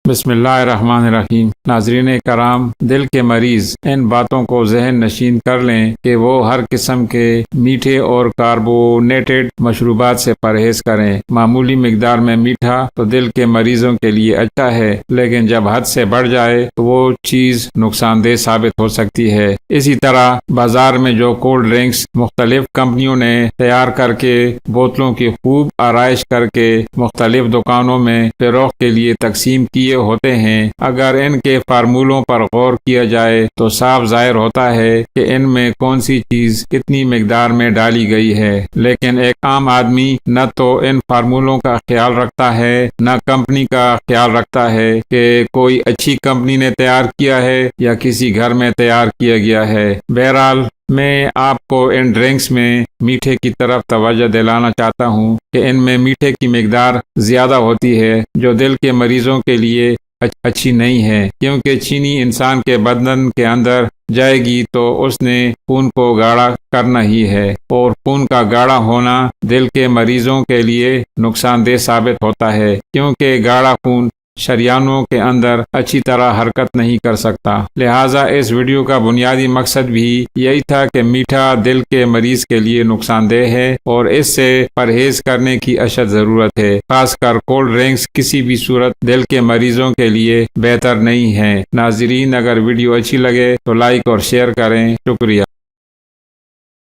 بسم اللہ الرحمن الرحیم۔ ناظرین کرام، دل کے مریض ان باتوں کو ذہن نشین کر لیں کہ وہ ہر قسم کے میٹھے اور کاربونیٹڈ مشروبات سے پرہیز کریں۔ معمولی مقدار میں میٹھا تو دل کے مریضوں کے لیے اچھا ہے، لیکن جب حد سے بڑھ جائے تو وہ چیز نقصان دہ ثابت ہو سکتی ہے۔ اسی طرح بازار میں جو کولڈ ڈرنکس مختلف کمپنیوں نے تیار کر کے بوتلوں کی خوب آرائش کر کے مختلف دکانوں میں فروخت کے لیے تقسیم کیے ہوتے ہیں، اگر ان کے فارمولوں پر غور کیا جائے تو صاف ظاہر ہوتا ہے کہ ان میں کون سی چیز کتنی مقدار میں ڈالی گئی ہے۔ لیکن ایک عام آدمی نہ تو ان فارمولوں کا خیال رکھتا ہے، نہ کمپنی کا خیال رکھتا ہے کہ کوئی اچھی کمپنی نے تیار کیا ہے یا کسی گھر میں تیار کیا گیا ہے۔ بہرحال میں آپ کو ان ڈرنکس میں میٹھے کی طرف توجہ دلانا چاہتا ہوں کہ ان میں میٹھے کی مقدار زیادہ ہوتی ہے، جو دل کے مریضوں کے لیے اچھی نہیں ہے، کیونکہ چینی انسان کے بدن کے اندر جائے گی تو اس نے خون کو گاڑھا کرنا ہی ہے، اور خون کا گاڑھا ہونا دل کے مریضوں کے لیے نقصان دہ ثابت ہوتا ہے، کیونکہ گاڑھا خون شریانوں کے اندر اچھی طرح حرکت نہیں کر سکتا۔ لہٰذا اس ویڈیو کا بنیادی مقصد بھی یہی تھا کہ میٹھا دل کے مریض کے لیے نقصان دہ ہے اور اس سے پرہیز کرنے کی اشد ضرورت ہے، خاص کر کولڈ ڈرنکس کسی بھی صورت دل کے مریضوں کے لیے بہتر نہیں ہے۔ ناظرین، اگر ویڈیو اچھی لگے تو لائک اور شیئر کریں۔ شکریہ۔